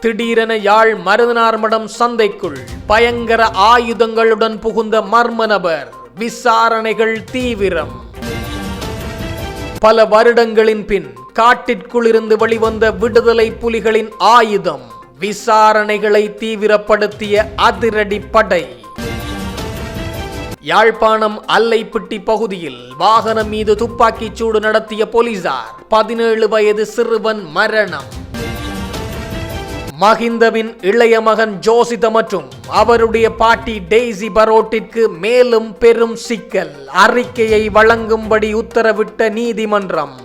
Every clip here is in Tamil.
திடீரென யாழ் மருதனார்மடம் சந்தைக்குள் பயங்கர ஆயுதங்களுடன் புகுந்த மர்ம நபர். விசாரணைகள் தீவிரம். பல வருடங்களின் பின் காட்டிற்குள் இருந்து வெளிவந்த விடுதலை புலிகளின் ஆயுதம். விசாரணைகளை தீவிரப்படுத்திய அதிரடி படை. யாழ்ப்பாணம் அல்லைப்பிட்டி பகுதியில் வாகனம் மீது துப்பாக்கிச் சூடு நடத்திய போலீசார். 17 வயது சிறுவன் மரணம். மஹிந்தவின் இளைய மகன் ஜோசித மற்றும் அவருடைய பாட்டி டெய்சி பரோட்டிற்கு மேலும் பெரும் சிக்கல். அறிக்கையை வழங்கும்படி உத்தரவிட்ட நீதிமன்றம்.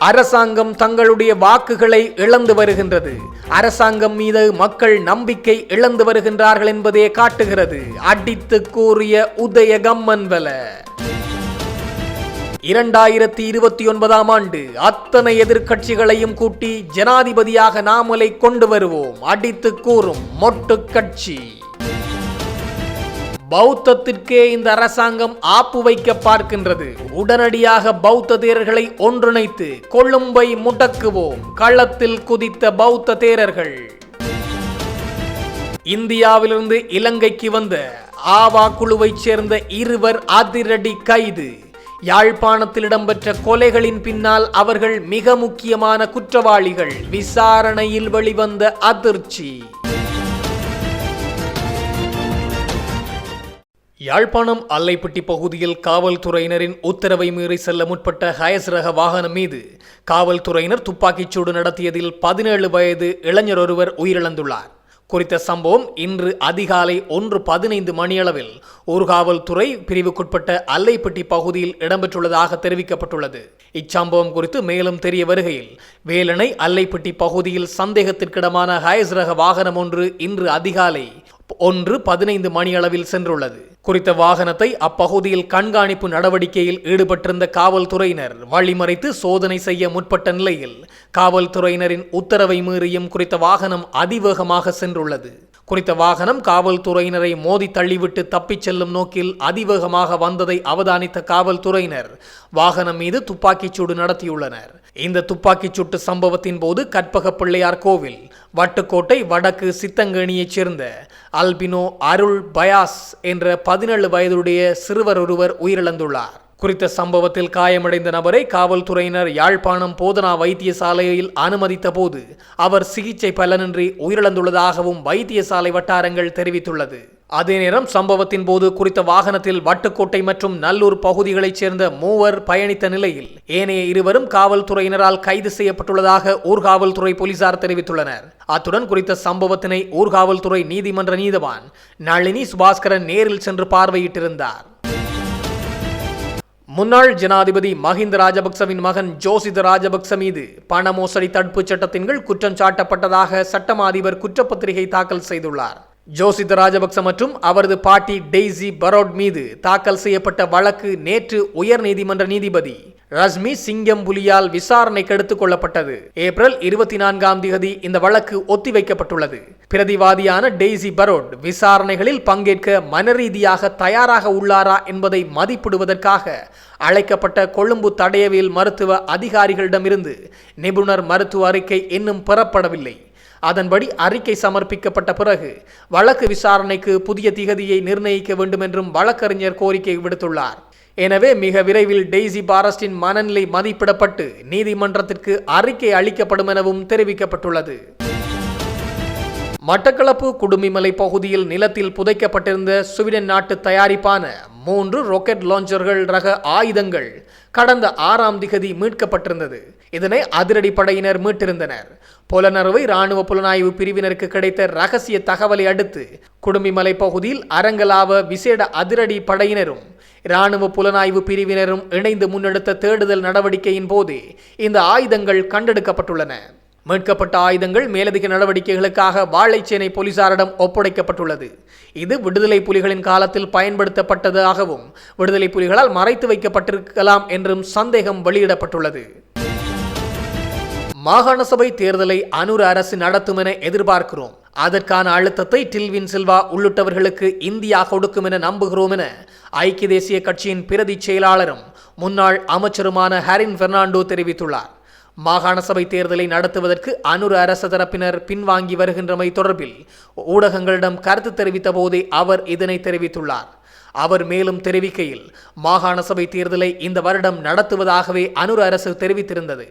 அரசாங்கம் தங்களுடைய வாக்குகளை இழந்து வருகின்றது. அரசாங்கம் மீது மக்கள் நம்பிக்கை இழந்து வருகின்றார்கள் என்பதே காட்டுகிறது. அடித்து கூறிய உதய கம்மன்வல. 2029ஆம் ஆண்டு அத்தனை எதிர்கட்சிகளையும் கூட்டி ஜனாதிபதியாக நாமலை கொண்டு வருவோம். அடித்து கூறும் மொட்டு கட்சி. பௌத்தத்திற்கே இந்த அரசாங்கம் ஆப்பு வைக்க பார்க்கின்றது. உடனடியாக பௌத்த தேரர்களை ஒன்றிணைத்து கொழும்பை முடக்குவோம். களத்தில் குதித்த பௌத்த தேரர்கள். இந்தியாவிலிருந்து இலங்கைக்கு வந்த ஆவா குழுவைச் சேர்ந்த 2 அதிரடி கைது. யாழ்ப்பாணத்தில் இடம்பெற்ற கொலைகளின் பின்னால் அவர்கள் மிக முக்கியமான குற்றவாளிகள். விசாரணையில் வெளிவந்த அதிர்ச்சி. யாழ்ப்பாணம் அல்லைப்பிட்டி பகுதியில் காவல்துறையினரின் உத்தரவை மீறி செல்ல முற்பட்ட ஹயஸ் ரக வாகனம் மீது காவல்துறையினர் துப்பாக்கிச் சூடு நடத்தியதில் 17 வயது இளைஞர் ஒருவர் உயிரிழந்துள்ளார். குறித்த சம்பவம் இன்று அதிகாலை 1:15 மணியளவில் ஊர்காவல்துறை பிரிவுக்குட்பட்ட அல்லைப்பிட்டி பகுதியில் இடம்பெற்றுள்ளதாக தெரிவிக்கப்பட்டுள்ளது. இச்சம்பவம் குறித்து மேலும் தெரிய வருகையில், வேலணை அல்லைப்பிட்டி பகுதியில் சந்தேகத்திற்கிடமான ஹயஸ் ரக வாகனம் ஒன்று இன்று அதிகாலை 1:15 மணியளவில் சென்றுள்ளது. குறித்த வாகனத்தை அப்பகுதியில் கண்காணிப்பு நடவடிக்கையில் ஈடுபட்டிருந்த காவல்துறையினர் வழிமறைத்து சோதனை செய்ய முற்பட்ட நிலையில் காவல்துறையினரின் உத்தரவை மீறியும் குறித்த வாகனம் அதிவேகமாக சென்றுள்ளது. குறித்த வாகனம் காவல்துறையினரை மோதி தள்ளிவிட்டு தப்பிச் செல்லும் நோக்கில் அதிவேகமாக வந்ததை அவதானித்த காவல்துறையினர் வாகனம் மீது துப்பாக்கிச் சூடு நடத்தியுள்ளனர். இந்த துப்பாக்கிச் சூட்டு சம்பவத்தின் போது கற்பக பிள்ளையார் கோவில், வட்டுக்கோட்டை வடக்கு சித்தங்கேணியைச் சேர்ந்த அல்பினோ அருள் பயாஸ் என்ற 17 வயதுடைய சிறுவர் ஒருவர் உயிரிழந்துள்ளார். குறித்த சம்பவத்தில் காயமடைந்த நபரை காவல்துறையினர் யாழ்ப்பாணம் போதனா வைத்தியசாலையில் அனுமதித்த போது அவர் சிகிச்சை பலனின்றி உயிரிழந்துள்ளதாகவும் வைத்தியசாலை வட்டாரங்கள் தெரிவித்துள்ளது. அதே நேரம் சம்பவத்தின் போது குறித்த வாகனத்தில் வட்டுக்கோட்டை மற்றும் நல்லூர் பகுதிகளைச் சேர்ந்த 3 பயணித்த நிலையில் ஏனைய 2 காவல்துறையினரால் கைது செய்யப்பட்டுள்ளதாக ஊர்காவல்துறை போலீசார் தெரிவித்துள்ளனர். அத்துடன் குறித்த சம்பவத்தினை ஊர்காவல்துறை நீதிமன்ற நீதவான் நளினி சுபாஸ்கரன் நேரில் சென்று பார்வையிட்டிருந்தார். முன்னாள் ஜனாதிபதி மஹிந்த ராஜபக்சவின் மகன் ஜோசித ராஜபக்ச மீது பண மோசடி தடுப்பு சட்டத்தின் கீழ் குற்றம் சாட்டப்பட்டதாக சட்டமா அதிபர் குற்றப்பத்திரிகை தாக்கல் செய்துள்ளார். ஜோசித ராஜபக்ச மற்றும் அவரது பாட்டி டெய்சி பரோட் மீது தாக்கல் செய்யப்பட்ட வழக்கு நேற்று உயர் நீதிமன்ற நீதிபதி ரஷ்மி சிங்கம்புலியால் விசாரணைக்கு எடுத்துக் கொள்ளப்பட்டது. ஏப்ரல் 24ஆம் தேதி இந்த வழக்கு ஒத்திவைக்கப்பட்டுள்ளது. பிரதிவாதியான டெய்சி பரோட் விசாரணைகளில் பங்கேற்க மனரீதியாக தயாராக உள்ளாரா என்பதை மதிப்பிடுவதற்காக அழைக்கப்பட்ட கொழும்பு தடயவியல் மருத்துவ அதிகாரிகளிடமிருந்து நிபுணர் மருத்துவ அறிக்கை இன்னும் பெறப்படவில்லை. அதன்படி அறிக்கை சமர்ப்பிக்கப்பட்ட பிறகு வழக்கு விசாரணைக்கு புதிய திகதியை நிர்ணயிக்க வேண்டும் என்றும் வழக்கறிஞர் கோரிக்கை விடுத்துள்ளார். எனவே மிக விரைவில் டெய்சி பாரஸ்டின் மனநிலை மதிப்பிடப்பட்டு நீதிமன்றத்திற்கு அறிக்கை அளிக்கப்படும் எனவும் தெரிவிக்கப்பட்டுள்ளது. மட்டக்களப்பு குடுமிமலை பகுதியில் நிலத்தில் புதைக்கப்பட்டிருந்த ஸ்வீடன் நாட்டு தயாரிப்பான 3 ராக்கெட் லான்ச்சர்கள் ரக ஆயுதங்கள் கடந்த 6ஆம் திகதி மீட்கப்பட்டிருந்தது. இதனை அதிரடி படையினர் மீட்டிருந்தனர். புலனறுவை இராணுவ புலனாய்வு பிரிவினருக்கு கிடைத்த ரகசிய தகவலை அடுத்து குடுமிமலை பகுதியில் அரங்கலாவ விசேட அதிரடி படையினரும் இராணுவ புலனாய்வு பிரிவினரும் இணைந்து முன்னெடுத்த தேடுதல் நடவடிக்கையின் போதே இந்த ஆயுதங்கள் கண்டெடுக்கப்பட்டுள்ளன. மீட்கப்பட்ட ஆயுதங்கள் மேலதிக நடவடிக்கைகளுக்காக வாழைச்சேனை போலீசாரிடம் ஒப்படைக்கப்பட்டுள்ளது. இது விடுதலை புலிகளின் காலத்தில் பயன்படுத்தப்பட்டதாகவும் விடுதலை புலிகளால் மறைத்து வைக்கப்பட்டிருக்கலாம் என்றும் சந்தேகம் வெளியிடப்பட்டுள்ளது. மாகாண சபை தேர்தலை அனுர அரசு நடத்தும் என எதிர்பார்க்கிறோம். அதற்கான அழுத்தத்தை டில்வின் சில்வா உள்ளிட்டவர்களுக்கு இந்தியா கொடுக்கும் என நம்புகிறோம் என ஐக்கிய தேசிய கட்சியின் பிரதி செயலாளரும் முன்னாள் அமைச்சருமான ஹரின் பெர்னாண்டோ தெரிவித்துள்ளார். மாகாண சபை தேர்தலை நடத்துவதற்கு அனுர அரச தரப்பினர் பின்வாங்கி வருகின்றமை தொடர்பில் ஊடகங்களிடம் கருத்து தெரிவித்த போதே அவர் இதனை தெரிவித்துள்ளார். அவர் மேலும் தெரிவிக்கையில், மாகாண சபை தேர்தலை இந்த வருடம் நடத்துவதாகவே அனுர அரசு தெரிவித்திருந்தது.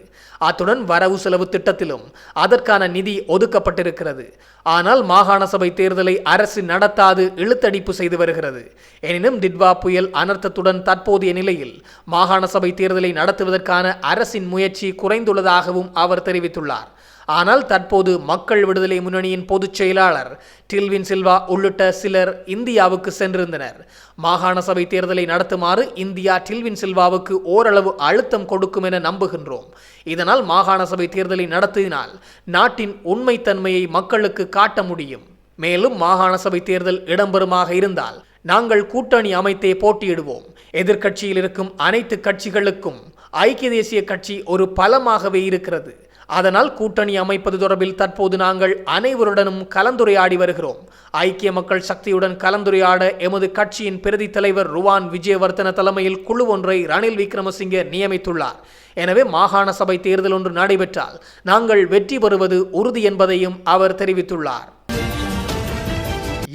அத்துடன் வரவு செலவு திட்டத்திலும் அதற்கான நிதி ஒதுக்கப்பட்டிருக்கிறது. ஆனால் மாகாண சபை தேர்தலை அரசு நடத்தாது இழுத்தடிப்பு செய்து வருகிறது. எனினும் டிட்வா புயல் அனர்த்தத்துடன் தற்போதைய நிலையில் மாகாண சபை தேர்தலை நடத்துவதற்கான அரசின் முயற்சி குறைந்துள்ளதாகவும் அவர் தெரிவித்துள்ளார். ஆனால் தற்போது மக்கள் விடுதலை முன்னணியின் பொதுச் செயலாளர் டில்வின் சில்வா உள்ளிட்ட சிலர் இந்தியாவுக்கு சென்றிருந்தனர். மாகாண சபை தேர்தலை நடத்துமாறு இந்தியா டில்வின் சில்வாவுக்கு ஓரளவு அழுத்தம் கொடுக்கும் என நம்புகின்றோம். இதனால் மாகாண சபை தேர்தலை நடத்தினால் நாட்டின் உண்மைத்தன்மையை மக்களுக்கு காட்ட முடியும். மேலும் மாகாண சபை தேர்தல் இடம்பெறுமாக இருந்தால் நாங்கள் கூட்டணி அமைத்தே போட்டியிடுவோம். எதிர்க்கட்சியில் இருக்கும் அனைத்து கட்சிகளுக்கும் ஐக்கிய தேசிய கட்சி ஒரு பலமாகவே இருக்கிறது. அதனால் கூட்டணி அமைப்பது தொடர்பில் தற்போது நாங்கள் அனைவருடனும் கலந்துரையாடி வருகிறோம். ஐக்கிய மக்கள் சக்தியுடன் கலந்துரையாட எமது கட்சியின் பிரதி தலைவர் ருவான் விஜயவர்தன தலைமையில் குழு ஒன்றை ரணில் விக்ரமசிங்கே நியமித்துள்ளார். எனவே மாகாண சபை தேர்தல் ஒன்று நடைபெற்றால் நாங்கள் வெற்றி பெறுவது உறுதி என்பதையும் அவர் தெரிவித்துள்ளார்.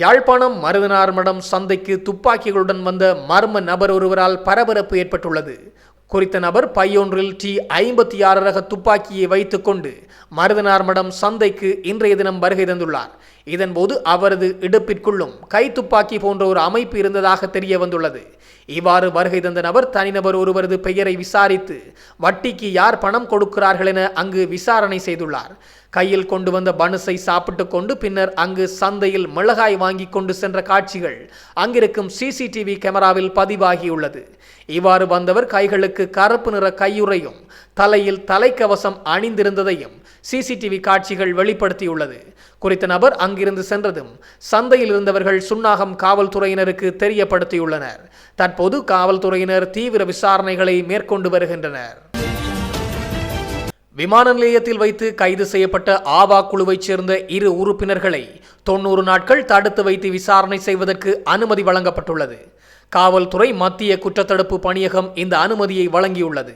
யாழ்ப்பாணம் மருதனார் மடம் சந்தைக்கு துப்பாக்கிகளுடன் வந்த மர்ம நபர் ஒருவரால் பரபரப்பு ஏற்பட்டுள்ளது. குறித்த நபர் பையொன்றில் T56 ரக துப்பாக்கியை வைத்துக் கொண்டு மருதனார் மடம் சந்தைக்கு இன்றைய தினம் வருகை தந்துள்ளார். இதன்போது அவரது இடுப்பிற்குள்ளும் கை துப்பாக்கி போன்ற ஒரு அமைப்பு இருந்ததாக தெரிய வந்துள்ளது. இவ்வாறு வருகை தந்த நபர் தனிநபர் ஒருவரது பெயரை விசாரித்து வட்டிக்கு யார் பணம் கொடுக்கிறார்கள் என அங்கு விசாரணை செய்துள்ளார். கையில் கொண்டு வந்த பனுசை சாப்பிட்டு கொண்டு பின்னர் அங்கு சந்தையில் மிளகாய் வாங்கி கொண்டு சென்ற காட்சிகள் அங்கிருக்கும் CCTV கேமராவில் பதிவாகியுள்ளது. இவ்வாறு வந்தவர் கைகளுக்கு கருப்பு நிற கையுறையும் தலையில் தலைக்கவசம் அணிந்திருந்ததையும் CCTV காட்சிகள் வெளிப்படுத்தியுள்ளது. குறித்த நபர் அங்கிருந்து சென்றதும் சந்தையில் இருந்தவர்கள் சுன்னாகம் காவல்துறையினருக்கு தெரியப்படுத்தியுள்ளனர். தற்போது காவல்துறையினர் தீவிர விசாரணைகளை மேற்கொண்டு வருகின்றனர். விமான நிலையத்தில் வைத்து கைது செய்யப்பட்ட ஆவா குழுவைச் சேர்ந்த 2 உறுப்பினர்களை 90 நாட்கள் தடுத்து வைத்து விசாரணை செய்வதற்கு அனுமதி வழங்கப்பட்டுள்ளது. காவல்துறை மத்திய குற்றத்தடுப்பு பணியகம் இந்த அனுமதியை வழங்கியுள்ளது.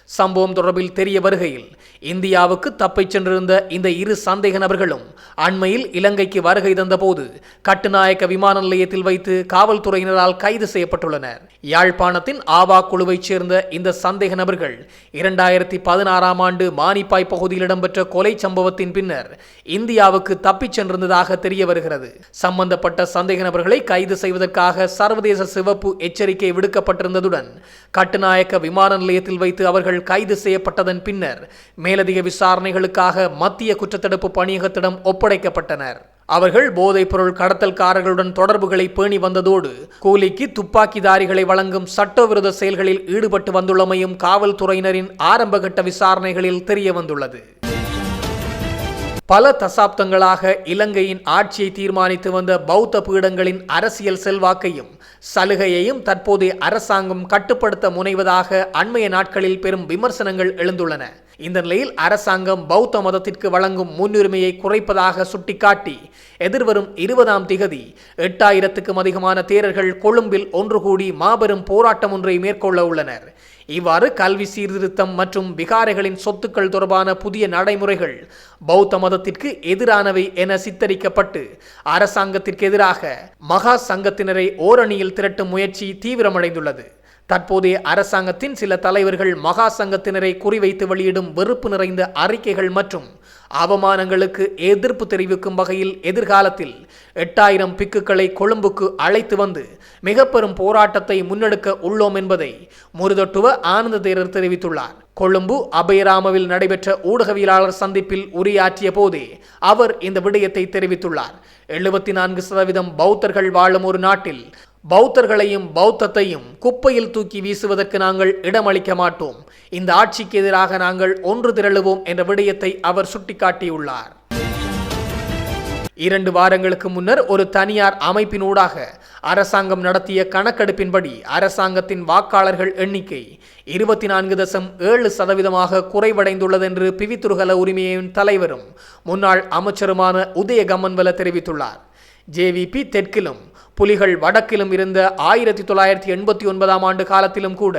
சம்பவம் தொடர்பில் தெரிய வருகையில், இந்தியாவுக்கு தப்பிச் சென்றிருந்த இந்த 2 சந்தேக நபர்களும் அண்மையில் இலங்கைக்கு வருகை தந்தபோது கட்டுநாயக்க விமான நிலையத்தில் வைத்து காவல்துறையினரால் கைது செய்யப்பட்டுள்ளனர். யாழ்ப்பாணத்தின் ஆவா குழுவைச் சேர்ந்த இந்த சந்தேக நபர்கள் 2016ஆம் ஆண்டு மானிப்பாய் பகுதியில் இடம்பெற்ற கொலை சம்பவத்தின் பின்னர் இந்தியாவுக்கு தப்பிச் சென்றிருந்ததாக தெரிய வருகிறது. சம்பந்தப்பட்ட சந்தேக நபர்களை கைது செய்வதற்காக சர்வதேச சிவப்பு எச்சரிக்கை விடுக்கப்பட்டிருந்ததுடன் கட்டுநாயக்க விமான நிலையத்தில் வைத்து அவர்கள் கைது செய்யப்பட்டதன் பின்னர் மேலதிக விசாரணைகளுக்காக மத்திய குற்றத்தடுப்பு பணியகத்திடம் ஒப்படைக்கப்பட்டனர். அவர்கள் போதைப் பொருள் கடத்தல்காரர்களுடன் தொடர்புகளை பேணி வந்ததோடு கூலிக்கு துப்பாக்கிதாரிகளை வழங்கும் சட்டவிரோத செயல்களில் ஈடுபட்டு வந்துள்ளமையும் காவல்துறையினரின் ஆரம்பகட்ட விசாரணைகளில் தெரிய வந்துள்ளது. பல தசாப்தங்களாக இலங்கையின் ஆட்சியை தீர்மானித்து வந்த பௌத்த பீடங்களின் அரசியல் செல்வாக்கையும் சலுகையையும் தற்போதைய அரசாங்கம் கட்டுப்படுத்த முனைவதாக அண்மைய நாட்களில் பெரும் விமர்சனங்கள் எழுந்துள்ளன. இந்த நிலையில் அரசாங்கம் பௌத்த மதத்திற்கு வழங்கும் முன்னுரிமையை குறைப்பதாக சுட்டிக்காட்டி எதிர்வரும் 20ஆம் திகதி 8000க்கும் அதிகமான தேரர்கள் கொழும்பில் ஒன்று கூடி மாபெரும் போராட்டம் ஒன்றை மேற்கொள்ள உள்ளனர். இவ்வாறு கல்வி சீர்திருத்தம் மற்றும் விகாரைகளின் சொத்துக்கள் தொடர்பான புதிய நடைமுறைகள் பௌத்த மதத்திற்கு எதிரானவை என சித்தரிக்கப்பட்டு அரசாங்கத்திற்கு எதிராக மகா சங்கத்தினரை ஓரணியில் திரட்டும் முயற்சி தீவிரமடைந்துள்ளது. தற்போதைய அரசாங்கத்தின் சில தலைவர்கள் மகா சங்கத்தினரை குறிவைத்து வெளியிடும் வெறுப்பு நிறைந்த அறிக்கைகள் மற்றும் அவமானங்களுக்கு எதிர்ப்பு தெரிவிக்கும் வகையில் எதிர்காலத்தில் 8000 பிக்குகளை கொழும்புக்கு அழைத்து வந்து மிக பெரும் போராட்டத்தை முன்னெடுக்க உள்ளோம் என்பதை முருதொட்டுவ ஆனந்த தேரர் தெரிவித்துள்ளார். கொழும்பு அபயராமவில் நடைபெற்ற ஊடகவியலாளர் சந்திப்பில் உரையாற்றிய போதே அவர் இந்த விடயத்தை தெரிவித்துள்ளார். 74% பௌத்தர்கள் வாழும் ஒரு நாட்டில் பௌத்தர்களையும் பௌத்தத்தையும் குப்பையில் தூக்கி வீசுவதற்கு நாங்கள் இடமளிக்க மாட்டோம். இந்த ஆட்சிக்கு எதிராக நாங்கள் ஒன்று திரளுவோம் என்ற விடயத்தை அவர் சுட்டிக்காட்டியுள்ளார். 2 வாரங்களுக்கு முன்னர் ஒரு தனியார் அமைப்பினூடாக அரசாங்கம் நடத்திய கணக்கெடுப்பின்படி அரசாங்கத்தின் வாக்காளர்கள் எண்ணிக்கை 24.7% குறைவடைந்துள்ளது என்று பிவித்துருகல உரிமையின் தலைவரும் முன்னாள் அமைச்சருமான உதய கம்மன்வல தெரிவித்துள்ளார். JVP தெற்கிலும் புலிகள் வடக்கிலும் இருந்த 1989ஆம் ஆண்டு காலத்திலும் கூட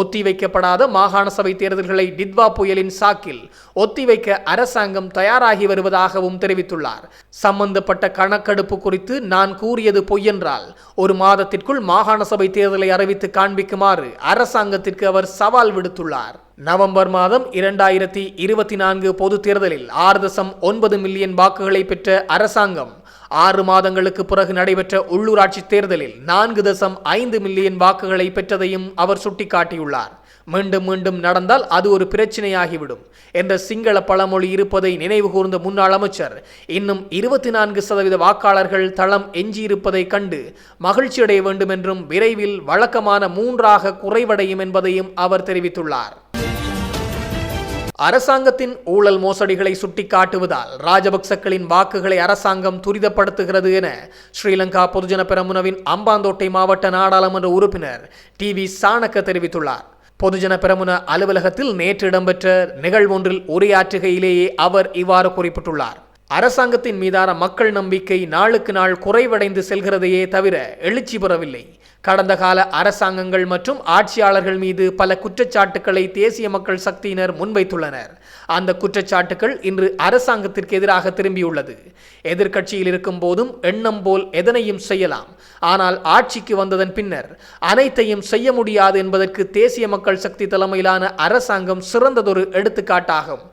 ஒத்திவைக்கப்படாத மாகாண சபை தேர்தல்களை டிட்வா புயலின் சாக்கில் ஒத்திவைக்க அரசாங்கம் தயாராகி வருவதாகவும் தெரிவித்துள்ளார். சம்பந்தப்பட்ட கணக்கெடுப்பு குறித்து நான் கூறியது பொய்யென்றால் ஒரு மாதத்திற்குள் மாகாண சபை தேர்தலை அறிவித்து காண்பிக்குமாறு அரசாங்கத்திற்கு அவர் சவால் விடுத்துள்ளார். நவம்பர் மாதம் 2024 பொது தேர்தலில் 6.9 மில்லியன் வாக்குகளை பெற்ற அரசாங்கம் 6 மாதங்களுக்கு பிறகு நடைபெற்ற உள்ளூராட்சி தேர்தலில் 4.5 மில்லியன் வாக்குகளை பெற்றதையும் அவர் சுட்டிக்காட்டியுள்ளார். மீண்டும் மீண்டும் நடந்தால் அது ஒரு பிரச்சினையாகிவிடும் என்ற சிங்கள பழமொழி இருப்பதை நினைவு கூர்ந்த முன்னாள் அமைச்சர் இன்னும் 24% வாக்காளர்கள் தளம் எஞ்சியிருப்பதை கண்டு மகிழ்ச்சியடைய வேண்டும் என்றும் விரைவில் வழக்கமான 3ஆக குறைவடையும் என்பதையும் அவர் தெரிவித்துள்ளார். அரசாங்கத்தின் ஊழல் மோசடிகளை சுட்டிக்காட்டுவதால் ராஜபக்சக்களின் வாக்குகளை அரசாங்கம் துரிதப்படுத்துகிறது என ஸ்ரீலங்கா பொதுஜன பெரமுனவின் அம்பாந்தோட்டை மாவட்ட நாடாளுமன்ற உறுப்பினர் டிவி சாணக்க தெரிவித்துள்ளார். பொதுஜன பெரமுன அலுவலகத்தில் நேற்று இடம்பெற்ற நிகழ்வொன்றில் உரையாற்றுகையிலேயே அவர் இவ்வாறு குறிப்பிட்டுள்ளார். அரசாங்கத்தின் மீதான மக்கள் நம்பிக்கை நாளுக்கு நாள் குறைவடைந்து செல்கிறதையே தவிர எழுச்சி பெறவில்லை. கடந்த கால அரசாங்கங்கள் மற்றும் ஆட்சியாளர்கள் மீது பல குற்றச்சாட்டுக்களை தேசிய மக்கள் சக்தியினர் முன்வைத்துள்ளனர். அந்த குற்றச்சாட்டுக்கள் இன்று அரசாங்கத்திற்கு எதிராக திரும்பியுள்ளது. எதிர்க்கட்சியில் இருக்கும் போதும் எண்ணம் போல் எதனையும் செய்யலாம், ஆனால் ஆட்சிக்கு வந்ததன் பின்னர் அனைத்தையும் செய்ய முடியாது என்பதற்கு தேசிய மக்கள் சக்தி தலைமையிலான அரசாங்கம் சிறந்ததொரு எடுத்துக்காட்டாகும்.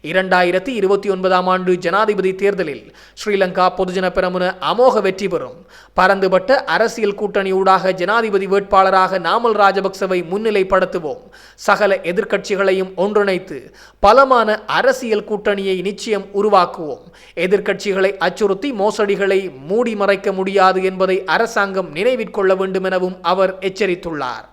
2029ஆம் ஆண்டு ஜனாதிபதி தேர்தலில் ஸ்ரீலங்கா பொதுஜன பெரமுன அமோக வெற்றி பெறும். பரந்துபட்ட அரசியல் கூட்டணி ஊடாக ஜனாதிபதி வேட்பாளராக நாமல் ராஜபக்சவை முன்னிலைப்படுத்துவோம். சகல எதிர்க்கட்சிகளையும் ஒன்றிணைத்து பலமான அரசியல் கூட்டணியை நிச்சயம் உருவாக்குவோம். எதிர்க்கட்சிகளை அச்சுறுத்தி மோசடிகளை மூடி மறைக்க முடியாது என்பதை அரசாங்கம் நினைவிற்கொள்ள வேண்டும் எனவும் அவர் எச்சரித்துள்ளார்.